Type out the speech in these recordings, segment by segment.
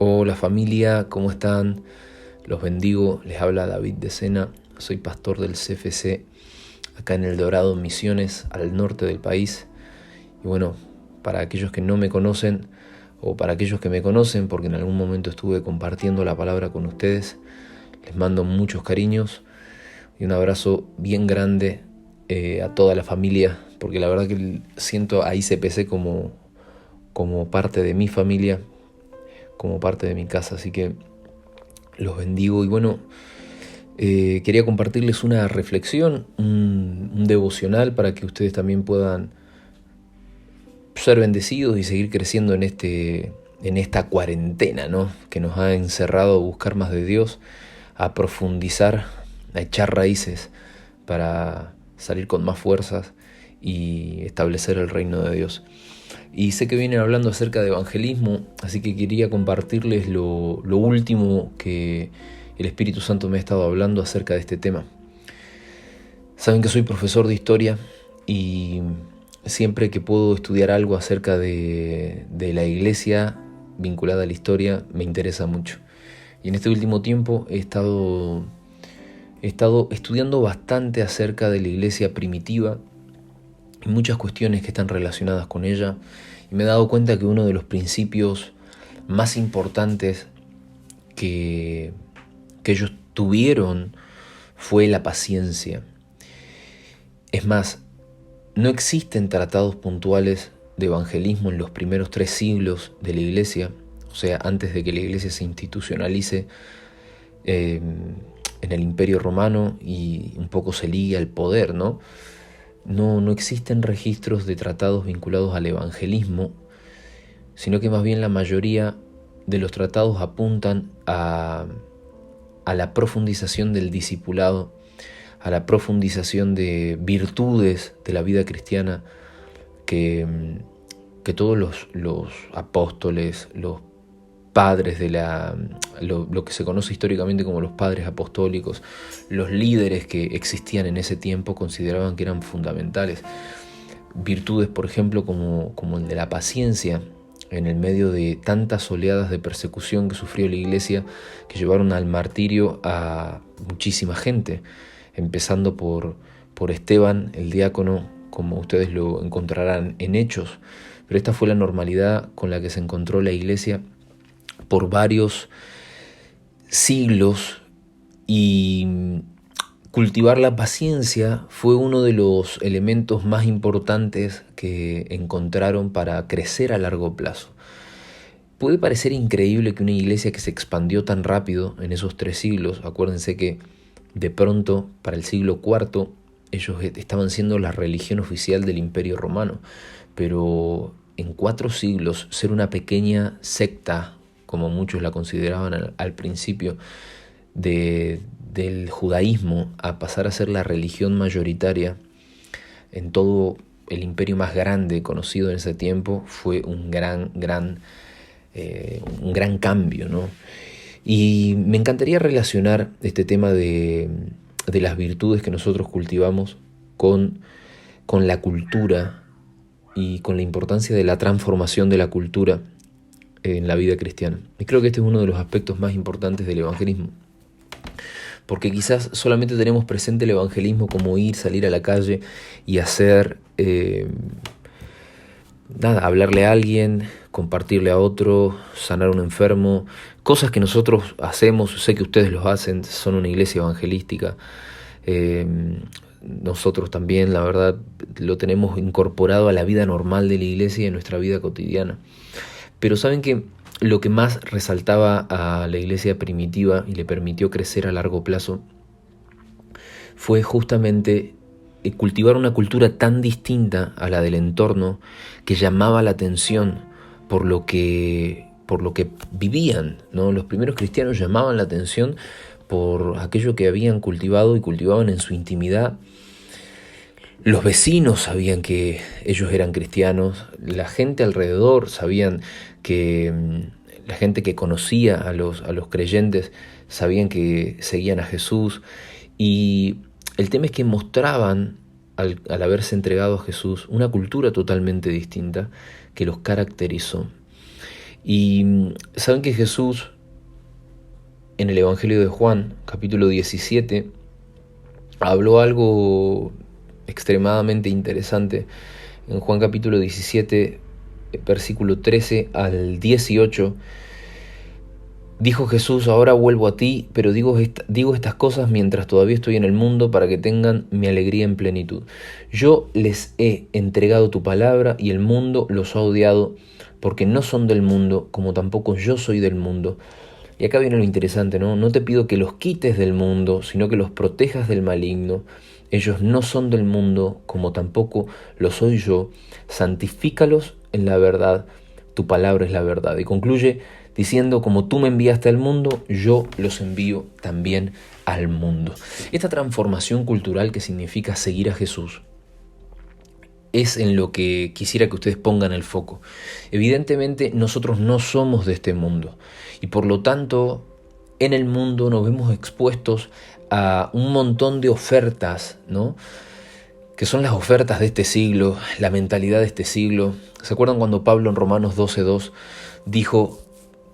Hola familia, ¿cómo están? Los bendigo, les habla David de Sena, soy pastor del CFC acá en El Dorado, Misiones, al norte del país. Y bueno, para aquellos que no me conocen o para aquellos que me conocen, porque en algún momento estuve compartiendo la palabra con ustedes, les mando muchos cariños y un abrazo bien grande a toda la familia, porque la verdad que siento a ICPC como parte de mi familia, como parte de mi casa, así que los bendigo. Y bueno, quería compartirles una reflexión, un devocional para que ustedes también puedan ser bendecidos y seguir creciendo en esta cuarentena, ¿no? Que nos ha encerrado a buscar más de Dios, a profundizar, a echar raíces para salir con más fuerzas y establecer el reino de Dios. Y sé que vienen hablando acerca de evangelismo, así que quería compartirles lo último que el Espíritu Santo me ha estado hablando acerca de este tema. Saben que soy profesor de historia y siempre que puedo estudiar algo acerca de la iglesia vinculada a la historia, me interesa mucho. Y en este último tiempo he estado estudiando bastante acerca de la iglesia primitiva y muchas cuestiones que están relacionadas con ella, y me he dado cuenta que uno de los principios más importantes que ellos tuvieron fue la paciencia. Es más, no existen tratados puntuales de evangelismo en los primeros 3 siglos de la iglesia, o sea, antes de que la iglesia se institucionalice en el Imperio Romano y un poco se ligue al poder, ¿no? No existen registros de tratados vinculados al evangelismo, sino que más bien la mayoría de los tratados apuntan a la profundización del discipulado, a la profundización de virtudes de la vida cristiana que todos los apóstoles, los padres de lo que se conoce históricamente como los padres apostólicos, los líderes que existían en ese tiempo consideraban que eran fundamentales. Virtudes, por ejemplo, como el de la paciencia en el medio de tantas oleadas de persecución que sufrió la iglesia, que llevaron al martirio a muchísima gente, empezando por Esteban, el diácono, como ustedes lo encontrarán en Hechos. Pero esta fue la normalidad con la que se encontró la iglesia por varios siglos, y cultivar la paciencia fue uno de los elementos más importantes que encontraron para crecer a largo plazo. Puede parecer increíble que una iglesia que se expandió tan rápido en esos 3 siglos, acuérdense que de pronto para el siglo IV ellos estaban siendo la religión oficial del Imperio Romano, pero en 4 siglos ser una pequeña secta, como muchos la consideraban al principio, del judaísmo, a pasar a ser la religión mayoritaria en todo el imperio más grande conocido en ese tiempo, fue un gran cambio, ¿no? Y me encantaría relacionar este tema de las virtudes que nosotros cultivamos con la cultura y con la importancia de la transformación de la cultura en la vida cristiana. Y creo que este es uno de los aspectos más importantes del evangelismo, porque quizás solamente tenemos presente el evangelismo como salir a la calle y hacer hablarle a alguien, compartirle a otro, sanar a un enfermo, cosas que nosotros hacemos, sé que ustedes los hacen, son una iglesia evangelística. Nosotros también, la verdad, lo tenemos incorporado a la vida normal de la iglesia y en nuestra vida cotidiana. Pero saben que lo que más resaltaba a la iglesia primitiva y le permitió crecer a largo plazo fue justamente cultivar una cultura tan distinta a la del entorno, que llamaba la atención por lo que vivían, ¿no? Los primeros cristianos llamaban la atención por aquello que habían cultivado y cultivaban en su intimidad. Los vecinos sabían que ellos eran cristianos, la gente alrededor sabían que la gente que conocía a los creyentes sabían que seguían a Jesús, y el tema es que mostraban al haberse entregado a Jesús una cultura totalmente distinta que los caracterizó. Y saben que Jesús, en el Evangelio de Juan, capítulo 17, habló algo extremadamente interesante. En Juan capítulo 17, versículo 13 al 18, dijo Jesús: ahora vuelvo a ti, pero digo estas cosas mientras todavía estoy en el mundo, para que tengan mi alegría en plenitud. Yo les he entregado tu palabra, y el mundo los ha odiado, porque no son del mundo, como tampoco yo soy del mundo. Y acá viene lo interesante, ¿no? No te pido que los quites del mundo, sino que los protejas del maligno. Ellos no son del mundo, como tampoco lo soy yo. Santifícalos en la verdad. Tu palabra es la verdad. Y concluye diciendo: como tú me enviaste al mundo, yo los envío también al mundo. Esta transformación cultural que significa seguir a Jesús es en lo que quisiera que ustedes pongan el foco. Evidentemente nosotros no somos de este mundo, y por lo tanto en el mundo nos vemos expuestos a un montón de ofertas, ¿no? Que son las ofertas de este siglo, la mentalidad de este siglo. ¿Se acuerdan cuando Pablo en Romanos 12:2 dijo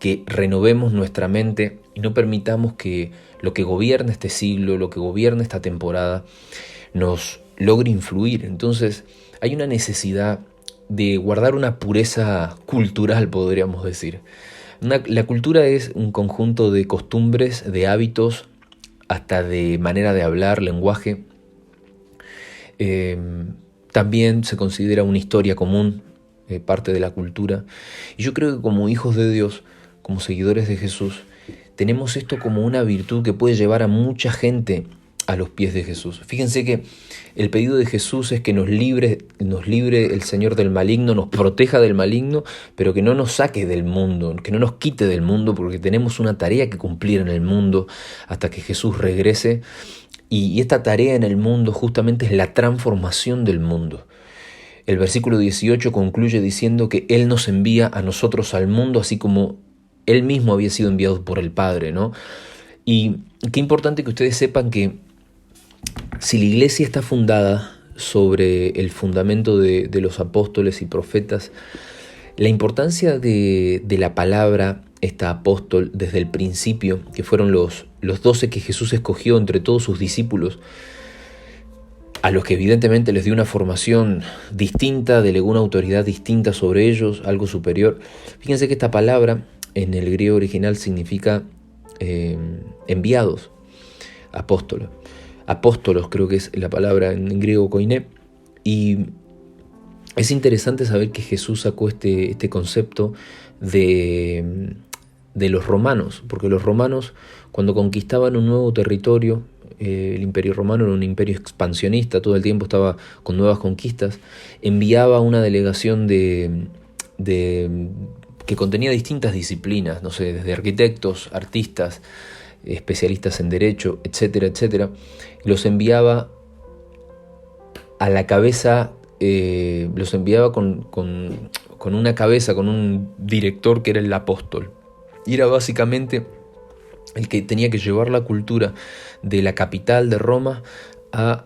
que renovemos nuestra mente y no permitamos que lo que gobierna este siglo, lo que gobierna esta temporada, nos logre influir? Entonces hay una necesidad de guardar una pureza cultural, podríamos decir. La cultura es un conjunto de costumbres, de hábitos, hasta de manera de hablar, lenguaje. También se considera una historia común, parte de la cultura. Y yo creo que como hijos de Dios, como seguidores de Jesús, tenemos esto como una virtud que puede llevar a mucha gente a los pies de Jesús. Fíjense que el pedido de Jesús es que nos libre el Señor del maligno, nos proteja del maligno, pero que no nos saque del mundo, que no nos quite del mundo, porque tenemos una tarea que cumplir en el mundo hasta que Jesús regrese. Y esta tarea en el mundo justamente es la transformación del mundo. El versículo 18 concluye diciendo que Él nos envía a nosotros al mundo, así como Él mismo había sido enviado por el Padre, ¿no? Y qué importante que ustedes sepan que si la iglesia está fundada sobre el fundamento de los apóstoles y profetas, la importancia de la palabra, esta apóstol, desde el principio, que fueron los 12 que Jesús escogió entre todos sus discípulos, a los que evidentemente les dio una formación distinta, delegó una autoridad distinta sobre ellos, algo superior. Fíjense que esta palabra en el griego original significa enviados, apóstolos. Apóstolos creo que es la palabra en griego koiné. Y es interesante saber que Jesús sacó este concepto de los romanos, porque los romanos, cuando conquistaban un nuevo territorio, el imperio romano era un imperio expansionista, todo el tiempo estaba con nuevas conquistas, enviaba una delegación que contenía distintas disciplinas, no sé, desde arquitectos, artistas, especialistas en derecho, etcétera, etcétera. Los enviaba a la cabeza, los enviaba con una cabeza, con un director que era el apóstol. Y era básicamente el que tenía que llevar la cultura de la capital de Roma a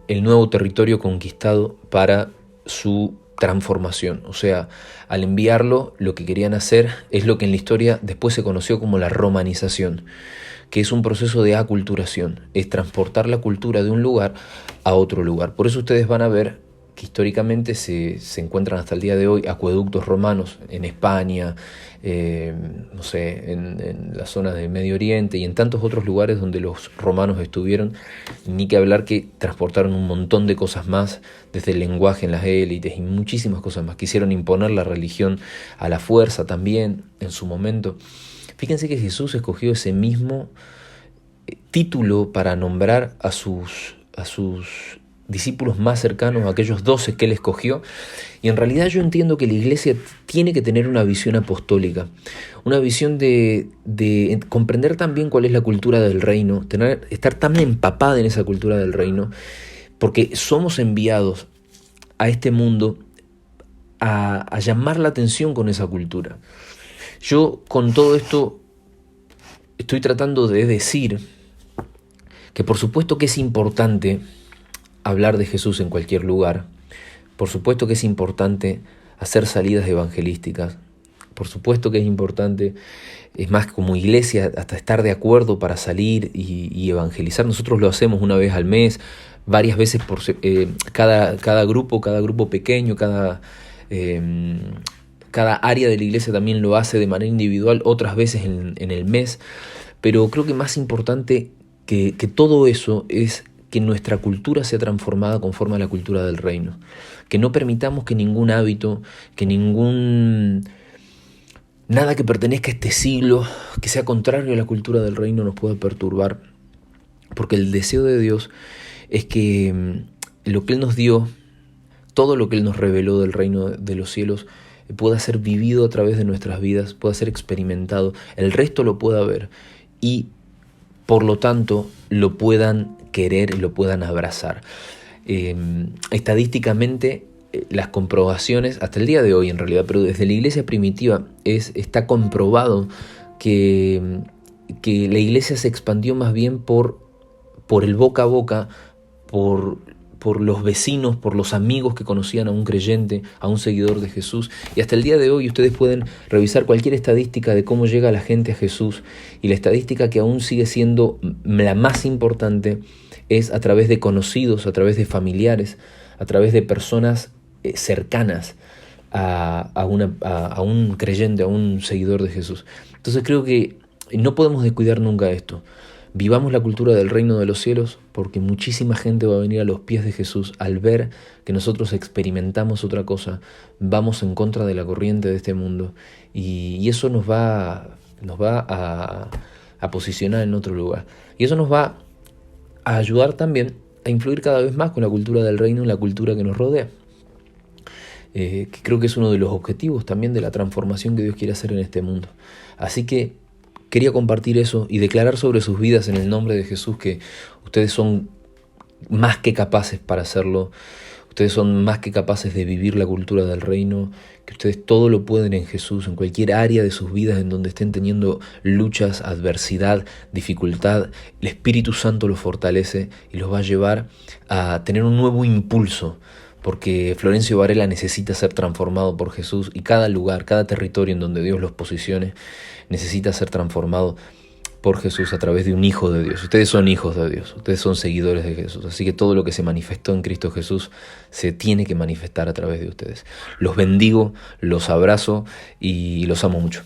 el nuevo territorio conquistado para su transformación. O sea, al enviarlo, lo que querían hacer es lo que en la historia después se conoció como la romanización, que es un proceso de aculturación, es transportar la cultura de un lugar a otro lugar. Por eso ustedes van a ver que históricamente se encuentran hasta el día de hoy acueductos romanos en España, no sé, en la zona de Medio Oriente y en tantos otros lugares donde los romanos estuvieron, ni que hablar que transportaron un montón de cosas más, desde el lenguaje en las élites y muchísimas cosas más. Quisieron imponer la religión a la fuerza también en su momento. Fíjense que Jesús escogió ese mismo título para nombrar a sus discípulos más cercanos, aquellos 12 que Él escogió. Y en realidad yo entiendo que la iglesia tiene que tener una visión apostólica, una visión de comprender también cuál es la cultura del reino, estar tan empapada en esa cultura del reino, porque somos enviados a este mundo a llamar la atención con esa cultura. Yo con todo esto estoy tratando de decir que por supuesto que es importante hablar de Jesús en cualquier lugar. Por supuesto que es importante hacer salidas evangelísticas. por supuesto que es importante. Es más, como iglesia, hasta estar de acuerdo para salir y evangelizar. Nosotros lo hacemos una vez al mes, varias veces por cada grupo pequeño, cada área de la iglesia también lo hace de manera individual, otras veces en el mes. Pero creo que más importante que todo eso es que nuestra cultura sea transformada conforme a la cultura del reino. Que no permitamos que ningún hábito, nada que pertenezca a este siglo, que sea contrario a la cultura del reino, nos pueda perturbar. Porque el deseo de Dios es que lo que Él nos dio, todo lo que Él nos reveló del reino de los cielos, pueda ser vivido a través de nuestras vidas, pueda ser experimentado, el resto lo pueda ver y por lo tanto lo puedan querer y lo puedan abrazar. Estadísticamente, las comprobaciones, hasta el día de hoy en realidad, pero desde la iglesia primitiva está comprobado que la iglesia se expandió más bien por el boca a boca, por los vecinos, por los amigos que conocían a un creyente, a un seguidor de Jesús. Y hasta el día de hoy ustedes pueden revisar cualquier estadística de cómo llega la gente a Jesús. Y la estadística que aún sigue siendo la más importante es a través de conocidos, a través de familiares, a través de personas cercanas a un creyente, a un seguidor de Jesús. Entonces creo que no podemos descuidar nunca esto. Vivamos la cultura del reino de los cielos, porque muchísima gente va a venir a los pies de Jesús al ver que nosotros experimentamos otra cosa, vamos en contra de la corriente de este mundo y eso nos va a posicionar en otro lugar. Y eso nos va a ayudar también a influir cada vez más con la cultura del reino en la cultura que nos rodea. Que creo que es uno de los objetivos también de la transformación que Dios quiere hacer en este mundo. Así que quería compartir eso y declarar sobre sus vidas en el nombre de Jesús que ustedes son más que capaces para hacerlo. Ustedes son más que capaces de vivir la cultura del reino, que ustedes todo lo pueden en Jesús, en cualquier área de sus vidas en donde estén teniendo luchas, adversidad, dificultad. El Espíritu Santo los fortalece y los va a llevar a tener un nuevo impulso, porque Florencio Varela necesita ser transformado por Jesús y cada lugar, cada territorio en donde Dios los posicione necesita ser transformado por Jesús a través de un hijo de Dios. Ustedes son hijos de Dios, ustedes son seguidores de Jesús, así que todo lo que se manifestó en Cristo Jesús se tiene que manifestar a través de ustedes. Los bendigo, los abrazo y los amo mucho.